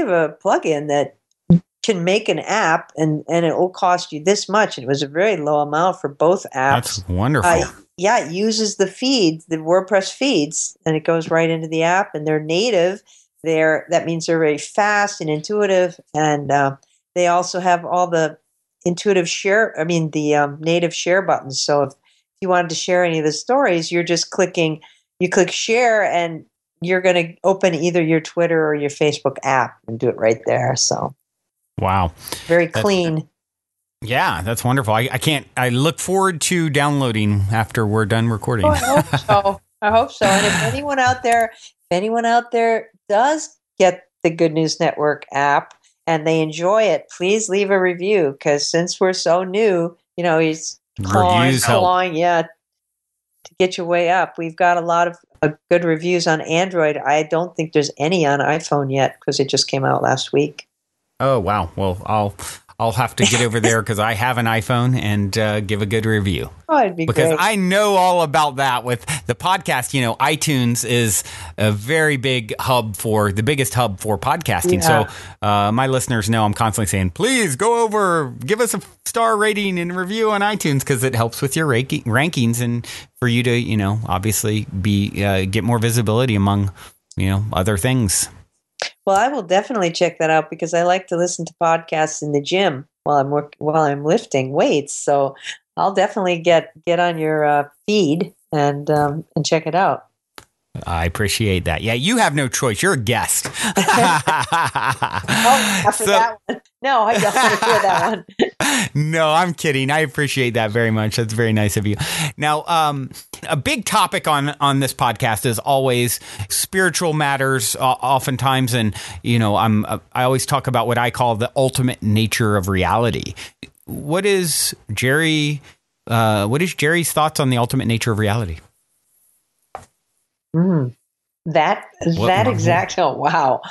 a plugin that can make an app, and it will cost you this much. And it was a very low amount for both apps. That's wonderful. It uses the feeds, the WordPress feeds, and it goes right into the app, and they're native. That means they're very fast and intuitive, and they also have all the intuitive native share buttons. So if you wanted to share any of the stories, you click share, and you're going to open either your Twitter or your Facebook app and do it right there. So, wow, very clean. Yeah, that's wonderful. I look forward to downloading after we're done recording. Oh, I hope so. I hope so. And if anyone out there does get the Good News Network app and they enjoy it, please leave a review, because since we're so new, he's clawing, to get your way up. We've got a lot of good reviews on Android. I don't think there's any on iPhone yet, because it just came out last week. Oh, wow. Well, I'll have to get over there because I have an iPhone and give a good review. Oh, it'd be because great. I know all about that with the podcast. iTunes is a very big the biggest hub for podcasting. Yeah. So my listeners know I'm constantly saying, please go over, give us a star rating and review on iTunes, because it helps with your rankings and for you to, obviously get more visibility among, other things. Well, I will definitely check that out, because I like to listen to podcasts in the gym while I'm lifting weights. So I'll definitely get on your feed and check it out. I appreciate that. Yeah, you have no choice. You're a guest. After that one. No, I don't want to hear that one. No, I'm kidding. I appreciate that very much. That's very nice of you. Now, a big topic on this podcast is always spiritual matters, oftentimes, and I always talk about what I call the ultimate nature of reality. What is Geri's thoughts on the ultimate nature of reality? That exact. Oh, wow.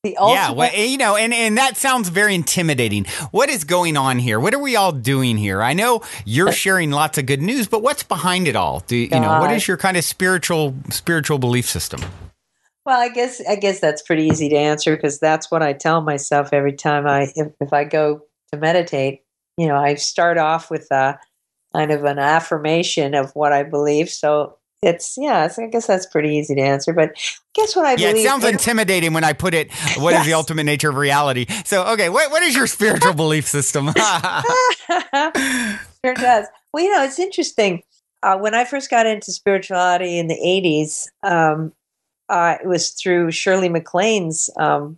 The ultimate. Yeah, and that sounds very intimidating. What is going on here? What are we all doing here? I know you're sharing lots of good news, but what's behind it all? What is your kind of spiritual belief system? Well, I guess that's pretty easy to answer, because that's what I tell myself every time if I go to meditate. I start off with a kind of an affirmation of what I believe. So I guess that's pretty easy to answer. But I guess what I believe. Yeah, it sounds intimidating when I put it. What is the ultimate nature of reality? So, okay, what is your spiritual belief system? Sure does. Well, it's interesting. When I first got into spirituality in the 80s, it was through Shirley MacLaine's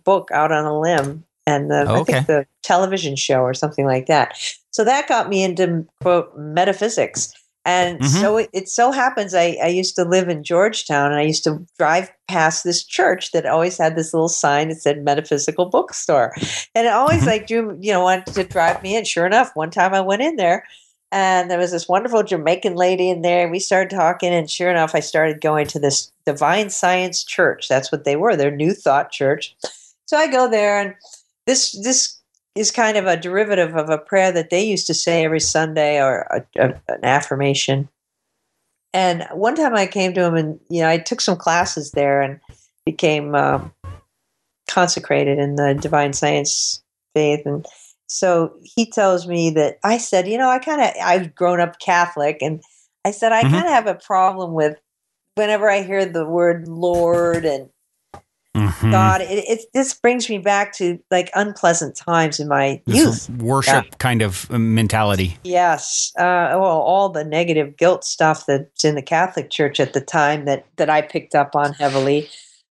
book, Out on a Limb, and I think the television show or something like that. So that got me into, quote, metaphysics. And so it so happens I used to live in Georgetown, and I used to drive past this church that always had this little sign that said metaphysical bookstore. And it always wanted to drive me in. Sure enough, one time I went in there, and there was this wonderful Jamaican lady in there. We started talking, and sure enough, I started going to this Divine Science Church. That's what they were, their New Thought Church. So I go there, and this is kind of a derivative of a prayer that they used to say every Sunday, or an affirmation. And one time I came to him, and I took some classes there and became consecrated in the divine science faith. And so he tells me that I said, I've grown up Catholic, and I said I kind of have a problem with whenever I hear the word Lord and God, this brings me back to like unpleasant times in my youth. Worship kind of mentality. Yes. All the negative guilt stuff that's in the Catholic Church at the time that I picked up on heavily.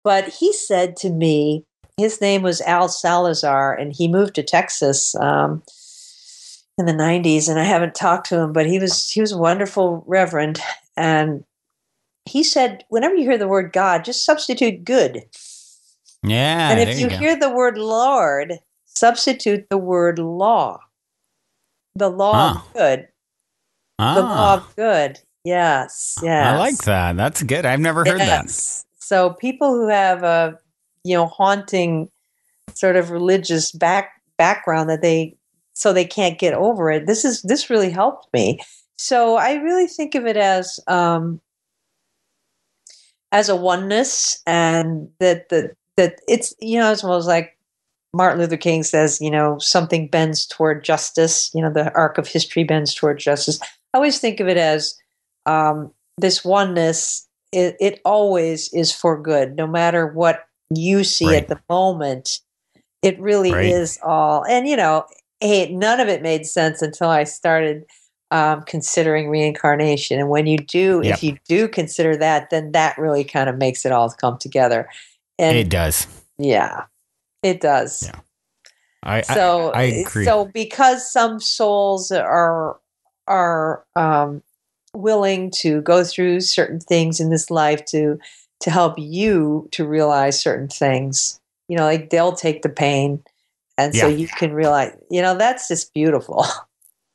But he said to me, his name was Al Salazar, and he moved to Texas in the 90s, and I haven't talked to him, but he was a wonderful reverend. And he said, whenever you hear the word God, just substitute good. Yeah. And if you hear the word Lord, substitute the word law. The law of good. The law of good. Yes. I like that. That's good. I've never heard that. So people who have a haunting sort of religious background that they can't get over it. This really helped me. So I really think of it as a oneness, and that it's, as well as like Martin Luther King says, something bends toward justice, the arc of history bends toward justice. I always think of it as this oneness, it always is for good, no matter what you see at the moment. It really is all. And, hey, none of it made sense until I started considering reincarnation. And when you do, if you do consider that, then that really kind of makes it all come together. And it does. Yeah, it does. Yeah. I agree. So because some souls are willing to go through certain things in this life to help you to realize certain things. Like they'll take the pain, and so you can realize, that's just beautiful.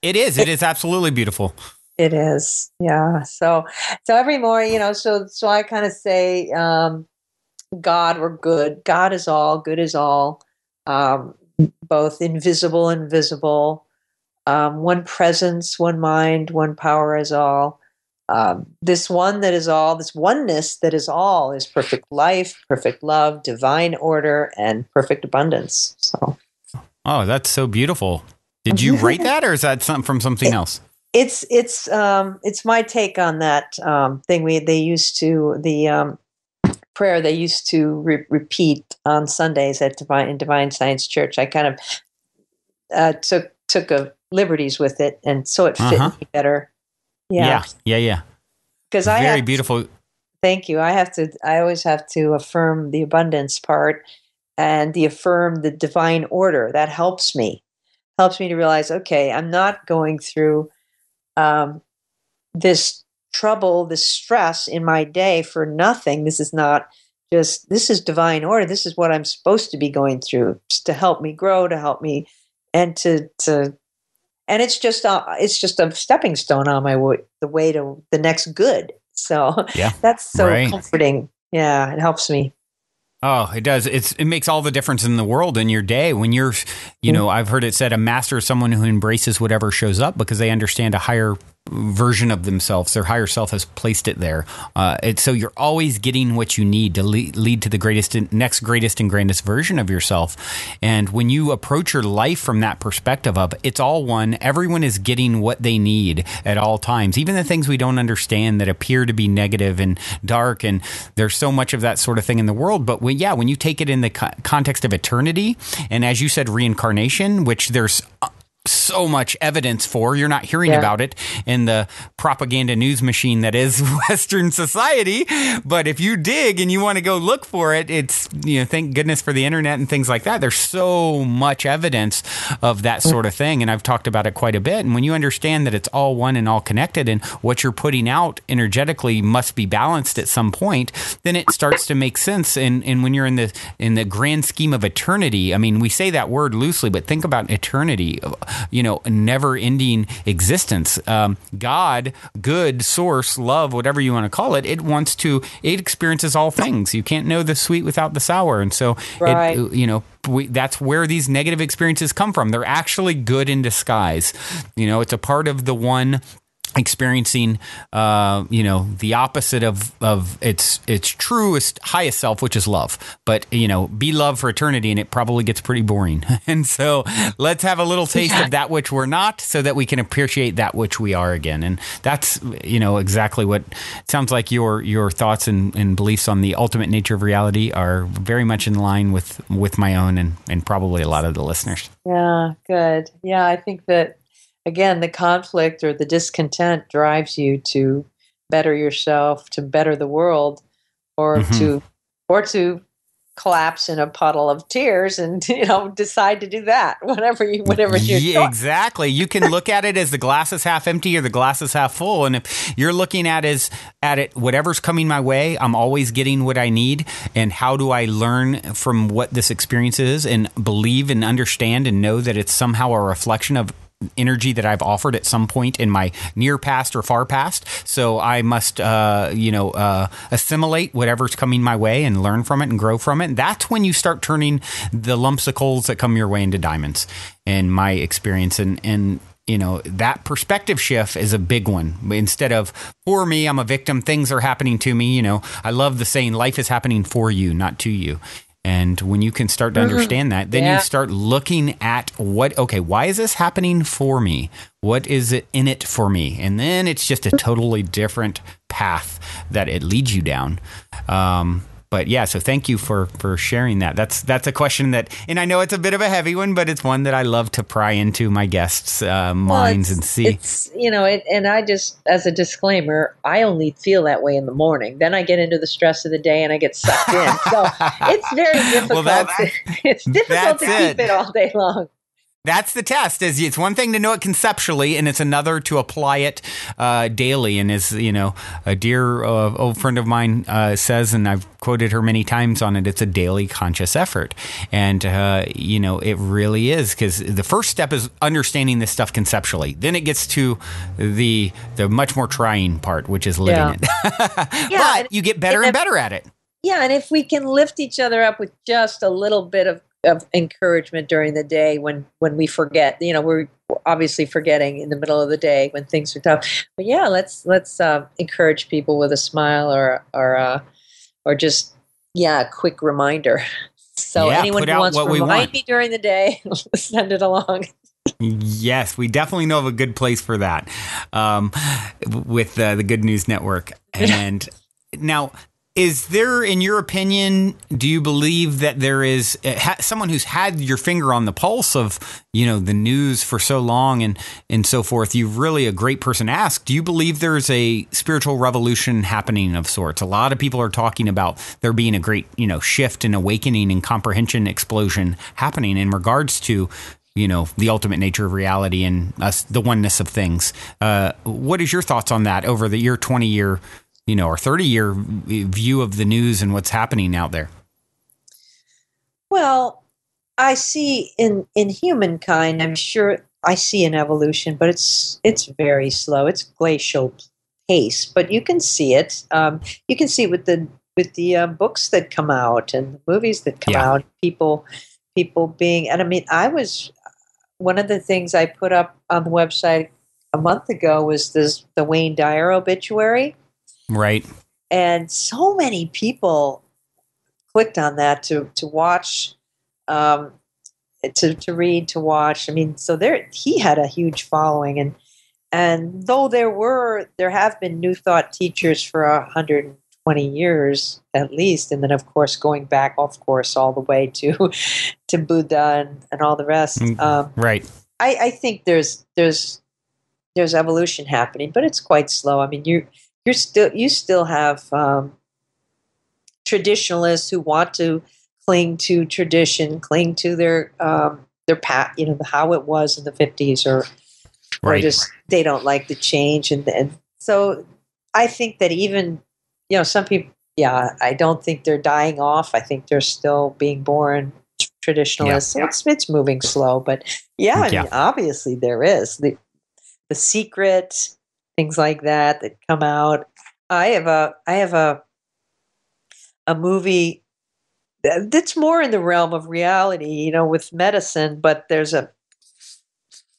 It is. It is absolutely beautiful. It is. Yeah. So every morning, so I kind of say, God or good. God is all, good is all, both invisible and visible. One presence, one mind, one power is all. This one that is all, this oneness that is all, is perfect life, perfect love, divine order, and perfect abundance. So. Oh, that's so beautiful. Did you write that, or is that something from something else? It's my take on that thing. They used to the prayer they used to repeat on Sundays at Divine Science Church. I kind of took liberties with it, and so it fit me better. Yeah. Because very beautiful. Thank you. I always have to affirm the abundance part and affirm the divine order. That helps me to realize, okay, I'm not going through this trouble, this stress in my day for nothing. This is not just, this is divine order. This is what I'm supposed to be going through to help me grow, to help me, and and it's just a stepping stone on the way to the next good. So that's so comforting. Yeah, it helps me. Oh, it does. It makes all the difference in the world in your day when you're, I've heard it said a master is someone who embraces whatever shows up because they understand a higher version of themselves. Their higher self has placed it there. So you're always getting what you need to lead to the next greatest and grandest version of yourself. And when you approach your life from that perspective of it's all one, everyone is getting what they need at all times, even the things we don't understand that appear to be negative and dark. And there's so much of that sort of thing in the world. But when you take it in the context of eternity, and as you said, reincarnation, which there's so much evidence for, you're not hearing about it in the propaganda news machine that is Western society. But if you dig and you want to go look for it, it's, thank goodness for the internet and things like that. There's so much evidence of that sort of thing. And I've talked about it quite a bit. And when you understand that it's all one and all connected and what you're putting out energetically must be balanced at some point, then it starts to make sense. And when you're in the grand scheme of eternity, I mean, we say that word loosely, but think about eternity. A never-ending existence. God, good, source, love, whatever you want to call it, it experiences all things. You can't know the sweet without the sour. And so, that's where these negative experiences come from. They're actually good in disguise. It's a part of the one experiencing, the opposite of its truest, highest self, which is love. But, be love for eternity, and it probably gets pretty boring. And so let's have a little taste of that which we're not so that we can appreciate that which we are again. And that's, exactly what it sounds like your thoughts and beliefs on the ultimate nature of reality are very much in line with my own and probably a lot of the listeners. Yeah, good. Yeah, I think that, again, the conflict or the discontent drives you to better yourself, to better the world, or to collapse in a puddle of tears and decide to do that. Whatever you're exactly. You can look at it as the glass is half empty or the glass is half full, and if you're looking at it, whatever's coming my way, I'm always getting what I need. And how do I learn from what this experience is and believe and understand and know that it's somehow a reflection of energy that I've offered at some point in my near past or far past. So I must, assimilate whatever's coming my way and learn from it and grow from it. And that's when you start turning the lumps of coals that come your way into diamonds, in my experience. And that perspective shift is a big one. Instead of, for me, I'm a victim, things are happening to me. I love the saying, life is happening for you, not to you. And when you can start to understand that, then you start looking at why is this happening for me? What is it in it for me? And then it's just a totally different path that it leads you down. But yeah, so thank you for sharing that. That's a question that, and I know it's a bit of a heavy one, but it's one that I love to pry into my guests' minds and see. It's, and I just, as a disclaimer, I only feel that way in the morning. Then I get into the stress of the day and I get sucked in. So it's very difficult. It's difficult to keep it all day long. That's the test. Is it's one thing to know it conceptually, and it's another to apply it daily. And as a dear old friend of mine says, and I've quoted her many times on it, it's a daily conscious effort. And it really is, because the first step is understanding this stuff conceptually. Then it gets to the much more trying part, which is living it. But you get better and better at it. Yeah, and if we can lift each other up with just a little bit of encouragement during the day when we forget, we're obviously forgetting in the middle of the day when things are tough. But yeah, let's encourage people with a smile or just a quick reminder. So anyone who wants to remind me during the day, send it along. Yes, we definitely know of a good place for that with the Good News Network. And now, is there, in your opinion, do you believe that there is someone who's had your finger on the pulse of, the news for so long and so forth? You're really a great person to ask. Do you believe there's a spiritual revolution happening of sorts? A lot of people are talking about there being a great, shift and awakening and comprehension explosion happening in regards to, the ultimate nature of reality and the oneness of things. What is your thoughts on that over the 20-year or 30-year view of the news and what's happening out there? Well, I see in humankind, I'm sure I see an evolution, but it's very slow. It's glacial pace, but you can see it. You can see it with the books that come out and the movies that come out. People being, and I mean, one of the things I put up on the website a month ago was the Wayne Dyer obituary. Right. And so many people clicked on that to watch, to read, to watch. I mean, so he had a huge following, and though there have been New Thought teachers for 120 years at least, and then of course going back, all the way to Buddha and all the rest. Right. I think there's evolution happening, but it's quite slow. I mean, you still have traditionalists who want to cling to tradition, cling to their path, how it was in the 50s, or they don't like the change, and so I think that even some people, I don't think they're dying off. I think they're still being born traditionalists. Yeah. It's moving slow, but I mean, obviously there is the Secret. Things like that come out. I have a movie that's more in the realm of reality, with medicine. But I'm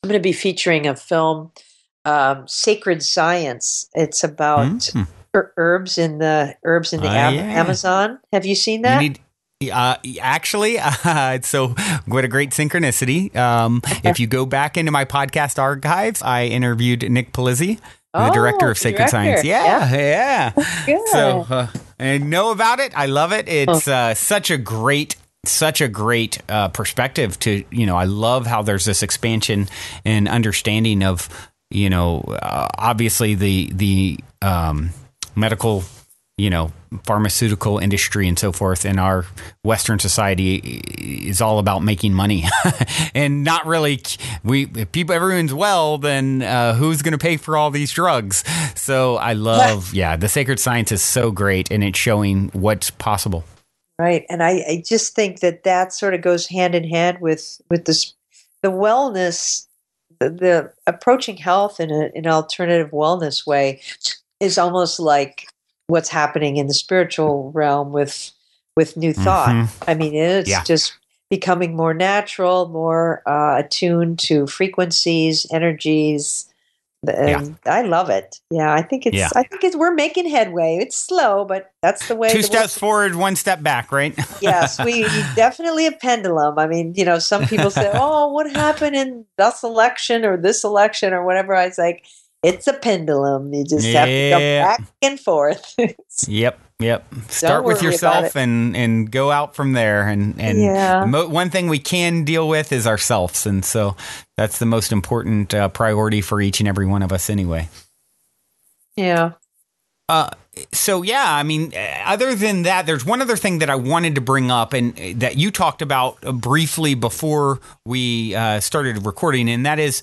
going to be featuring a film, Sacred Science. It's about herbs in the Amazon. Have you seen that? Actually, so what a great synchronicity. If you go back into my podcast archives, I interviewed Nick Palizzi, the director of Sacred Science. Yeah. Good. So I know about it. I love it. It's such a great perspective to, I love how there's this expansion and understanding of, obviously the medical, pharmaceutical industry and so forth, and our Western society is all about making money and not really if everyone's well, then who's going to pay for all these drugs? So I love, the Sacred Science is so great, and it's showing what's possible. Right. And I just think that sort of goes hand in hand with this, the wellness, the approaching health in an alternative wellness way is almost like what's happening in the spiritual realm with New Thought. Mm-hmm. I mean, it's just becoming more natural, more attuned to frequencies, energies. And I love it. Yeah, I think we're making headway. It's slow, but that's the way. 2 steps forward, 1 step back, right? Yes, we definitely a pendulum. I mean, some people say, "Oh, what happened in this election or whatever?" I was like, it's a pendulum. You just have to go back and forth. Yep. Start with yourself and go out from there. And one thing we can deal with is ourselves. And so that's the most important priority for each and every one of us anyway. Yeah. So, yeah, I mean, other than that, there's one other thing that I wanted to bring up and that you talked about briefly before we started recording, and that is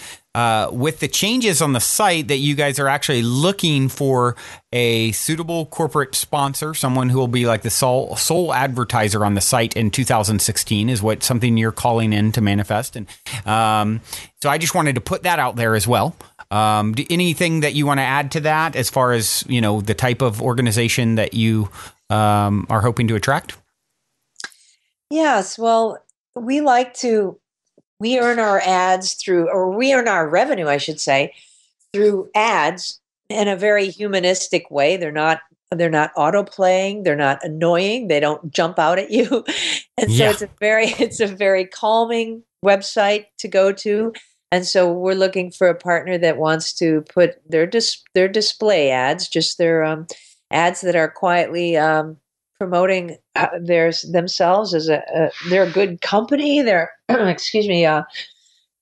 with the changes on the site that you guys are actually looking for a suitable corporate sponsor, someone who will be like the sole advertiser on the site in 2016 is what something you're calling in to manifest. And so I just wanted to put that out there as well. Anything that you want to add to that as far as, you know, the type of organization that you are hoping to attract? Yes. Well, we earn our ads we earn our revenue, I should say, through ads in a very humanistic way. They're not auto-playing. They're not annoying. They don't jump out at you. And so it's a very calming website to go to. And so we're looking for a partner that wants to put their display ads, just their ads that are quietly promoting themselves as they're a good company. They're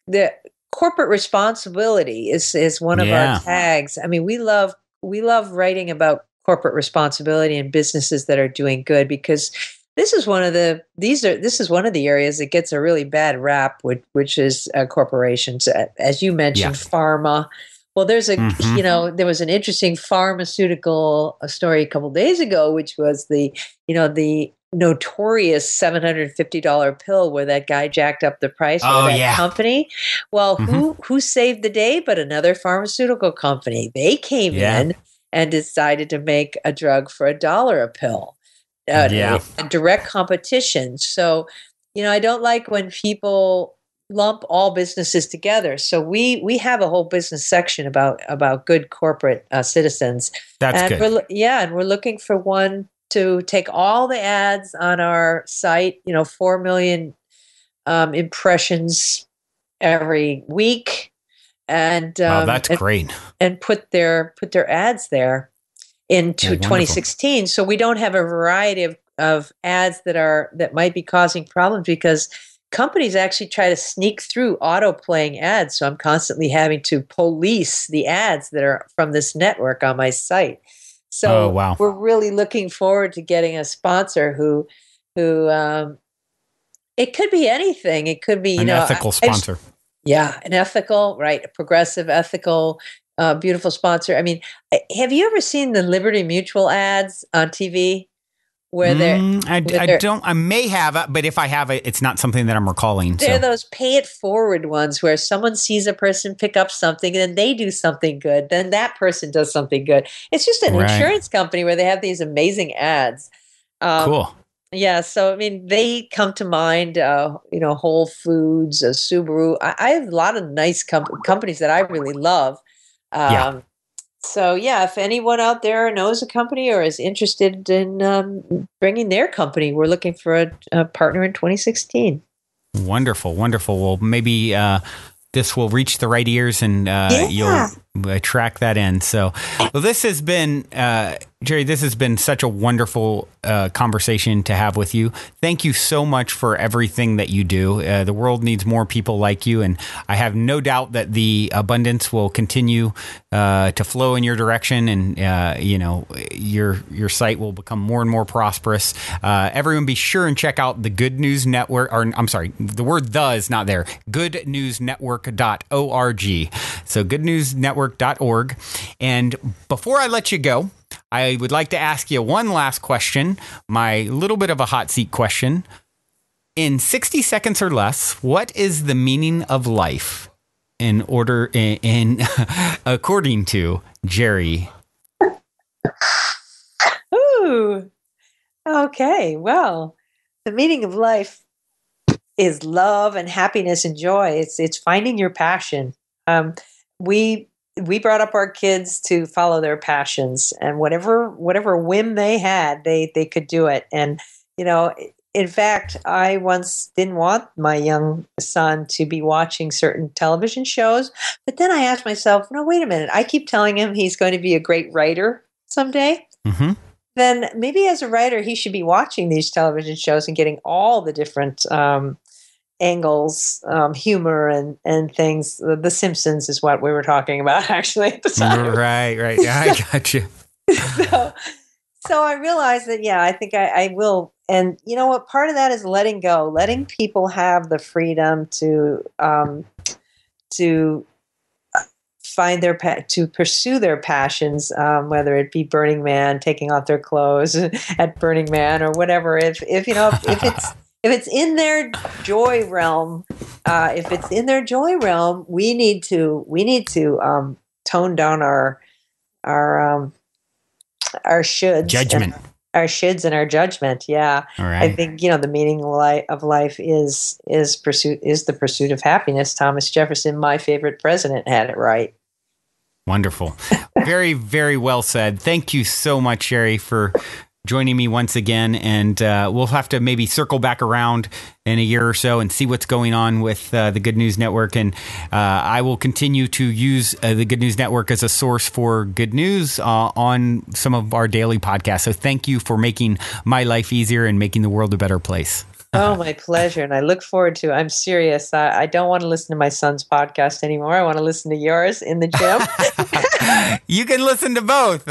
the corporate responsibility is one of our tags. I mean, we love writing about corporate responsibility and businesses that are doing good, because this is one of the areas that gets a really bad rap, which is corporations. As you mentioned, pharma. Well, there's there was an interesting pharmaceutical story a couple of days ago, which was the notorious $750 pill where that guy jacked up the price for that company. Well, who saved the day but another pharmaceutical company? They came in and decided to make a drug for $1 a pill. A direct competition. So, I don't like when people lump all businesses together. So we have a whole business section about good corporate citizens. That's good. And we're looking for one to take all the ads on our site. 4 million impressions every week, and that's great. And put their ads there into 2016. So we don't have a variety of ads that might be causing problems, because companies actually try to sneak through auto-playing ads. So I'm constantly having to police the ads that are from this network on my site. So we're really looking forward to getting a sponsor who it could be anything. It could be, an ethical sponsor. An ethical, right? A progressive, ethical, beautiful sponsor. I mean, have you ever seen the Liberty Mutual ads on TV? Where I may have, but if I have it, it's not something that I'm recalling. They're those pay it forward ones where someone sees a person pick up something and then they do something good. Then that person does something good. It's just an insurance company where they have these amazing ads. Cool. Yeah. So, I mean, they come to mind, Whole Foods, Subaru. I have a lot of nice companies that I really love. So, if anyone out there knows a company or is interested in bringing their company, we're looking for a partner in 2016. Wonderful, wonderful. Well, maybe this will reach the right ears and you'll track that in. So, well, this has been, Geri, this has been such a wonderful conversation to have with you. Thank you so much for everything that you do. The world needs more people like you, and I have no doubt that the abundance will continue to flow in your direction, and your site will become more and more prosperous. Everyone, be sure and check out the Good News Network. Or I'm sorry, the word "the" is not there. goodnewsnetwork.org. So goodnewsnetwork.org. And before I let you go, I would like to ask you one last question, my little bit of a hot seat question. In 60 seconds or less, what is the meaning of life according to Geri? Ooh. Okay. Well, the meaning of life is love and happiness and joy. It's finding your passion. We brought up our kids to follow their passions, and whatever whim they had, they could do it. And, in fact, I once didn't want my young son to be watching certain television shows, but then I asked myself, no, wait a minute. I keep telling him he's going to be a great writer someday. Mm-hmm. Then maybe as a writer, he should be watching these television shows and getting all the different angles, humor and things. The Simpsons is what we were talking about actually at the time. Right. I got you. So I realized that, yeah, I think I will. And you know what? Part of that is letting go, letting people have the freedom to find to pursue their passions, whether it be Burning Man, taking off their clothes at Burning Man, or whatever. If it's in their joy realm, we need to tone down our shoulds, judgment. Our shoulds and our judgment. Yeah. All right. I think, the meaning of life is the pursuit of happiness. Thomas Jefferson, my favorite president, had it right. Wonderful. Very, very well said. Thank you so much, Geri, for joining me once again. And we'll have to maybe circle back around in a year or so and see what's going on with the Good News Network. And I will continue to use the Good News Network as a source for good news on some of our daily podcasts. So thank you for making my life easier and making the world a better place. Oh, my pleasure. And I look forward to it. I'm serious. I don't want to listen to my son's podcast anymore. I want to listen to yours in the gym. You can listen to both.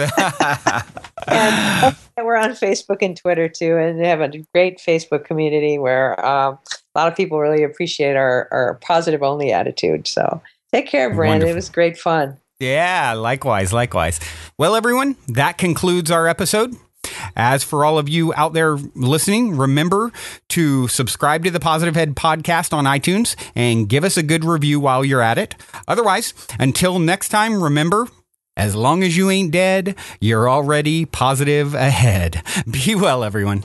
And we're on Facebook and Twitter too, and they have a great Facebook community where a lot of people really appreciate our positive only attitude. So take care, Brandon. Wonderful. It was great fun. Yeah, likewise. Well, everyone, that concludes our episode. As for all of you out there listening, remember to subscribe to the Positive Head podcast on iTunes and give us a good review while you're at it. Otherwise, until next time, remember, as long as you ain't dead, you're already positive ahead. Be well, everyone.